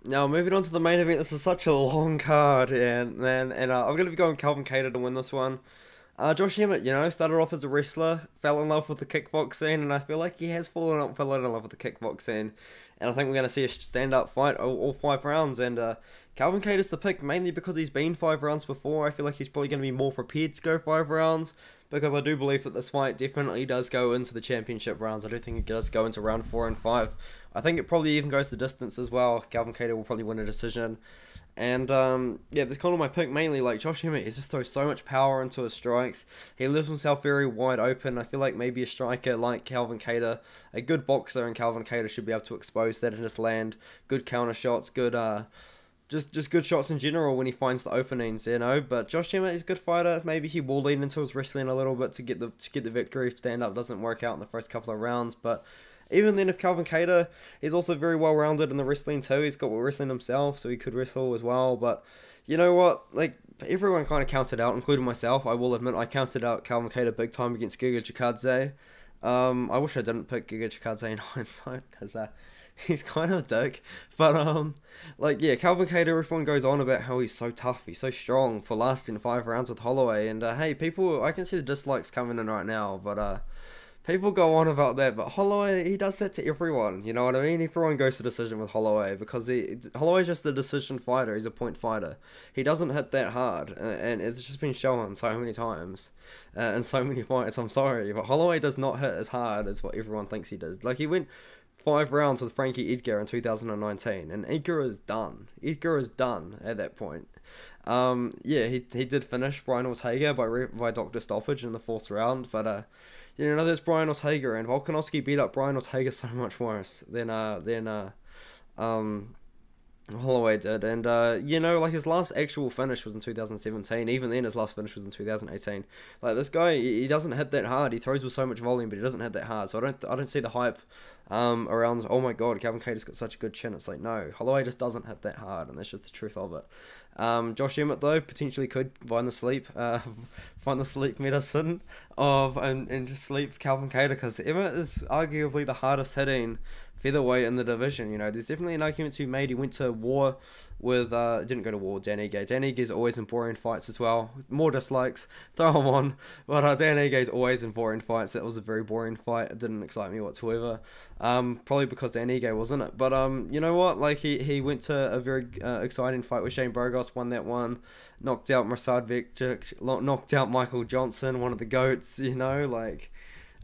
Now moving on to the main event. This is such a long card, and I'm gonna be going Calvin Kattar to win this one. Josh Emmett, started off as a wrestler, fell in love with the kickboxing, and I feel like he has fallen in love with the kickboxing. And I think we're going to see a stand-up fight all 5 rounds. And Calvin Kattar's the pick mainly because he's been 5 rounds before. I feel like he's probably going to be more prepared to go 5 rounds because I do believe that this fight definitely does go into the championship rounds. I do think it does go into round 4 and 5. I think it probably even goes the distance as well. Calvin Kattar will probably win a decision. And yeah, that's kind of my pick mainly. Like Josh Emmett, he just throws so much power into his strikes. He leaves himself very wide open. I feel like maybe a striker like Calvin Kattar, a good boxer, and Calvin Kattar should be able to expose that and just land good counter shots, good just good shots in general when he finds the openings. But Josh Emmett is a good fighter. Maybe he will lean into his wrestling a little bit to get the victory. If stand up doesn't work out in the first couple of rounds, but even then, if Calvin Kattar is also very well rounded in the wrestling too, he's got wrestling himself, so he could wrestle as well. But you know what? Like everyone kind of counted out, including myself. I will admit I counted out Calvin Kattar big time against Giga Chikadze. I wish I didn't pick Giga Chikadze in hindsight because he's kind of a dick. But like yeah, Calvin Kattar. Everyone goes on about how he's so tough, he's so strong for lasting 5 rounds with Holloway. And hey, people, I can see the dislikes coming in right now, but people go on about that, but Holloway, he does that to everyone, you know what I mean? Everyone goes to decision with Holloway because Holloway's just a decision fighter, he's a point fighter. He doesn't hit that hard, and it's just been shown so many times, in so many fights, I'm sorry, but Holloway does not hit as hard as what everyone thinks he does. Like, he went 5 rounds with Frankie Edgar in 2019, and Edgar is done. Edgar is done at that point. Yeah, he did finish Brian Ortega by doctor stoppage in the 4th round, but there's Brian Ortega, and Volkanovski beat up Brian Ortega so much worse than Holloway did. And like his last actual finish was in 2017. Even then, his last finish was in 2018. Like this guy, he doesn't hit that hard. He throws with so much volume, but he doesn't hit that hard. So I don't see the hype around. Oh my god, Calvin Kattar's got such a good chin. It's like no, Holloway just doesn't hit that hard, and that's just the truth of it. Josh Emmett though potentially could find the sleep medicine and just sleep Calvin Kattar, because Emmett is arguably the hardest hitting featherweight in the division. There's definitely an argument to be made. He went to war with didn't go to war with Dan Ige. Dan Ige's always in boring fights as well. More dislikes, throw him on. But Dan Ige's always in boring fights. That was a very boring fight. It didn't excite me whatsoever. Probably because Dan Ige was in it. But you know what? Like he went to a very exciting fight with Shane Burgos, won that one, knocked out Mirsad Bektic, knocked out Michael Johnson, one of the GOATs, like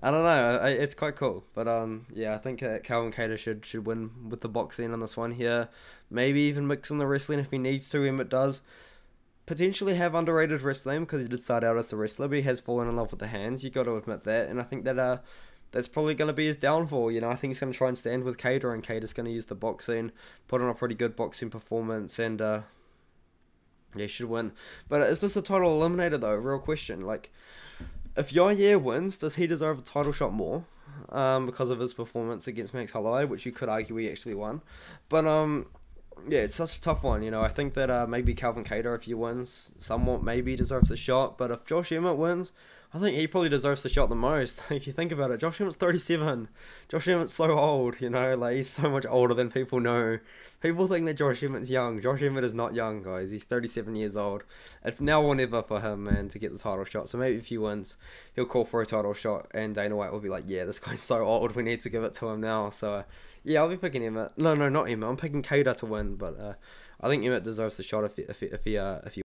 I don't know. It's quite cool, but yeah, I think Calvin Kattar should win with the boxing on this one here. Maybe even mix in the wrestling if he needs to. Emmett does potentially have underrated wrestling because he did start out as the wrestler, but he has fallen in love with the hands. You got to admit that, and I think that that's probably going to be his downfall. I think he's going to try and stand with Kattar, and Kattar's going to use the boxing, put on a pretty good boxing performance, and yeah, he should win. But is this a title eliminator though? Real question. Like, if Yair wins, does he deserve a title shot more? Because of his performance against Max Holloway, which you could argue he actually won. But yeah, it's such a tough one. I think that maybe Calvin Kattar, if he wins, somewhat maybe deserves the shot. But if Josh Emmett wins, I think he probably deserves the shot the most. If you think about it, Josh Emmett's 37. Josh Emmett's so old, like he's so much older than people know. People think that Josh Emmett's young. Josh Emmett is not young, guys. He's 37 years old. It's now or never for him, man, to get the title shot. So maybe if he wins, he'll call for a title shot, and Dana White will be like, yeah, this guy's so old, we need to give it to him now. So yeah, I'll be picking Emmett. No, not Emmett. I'm picking Kattar to win, but I think Emmett deserves the shot if he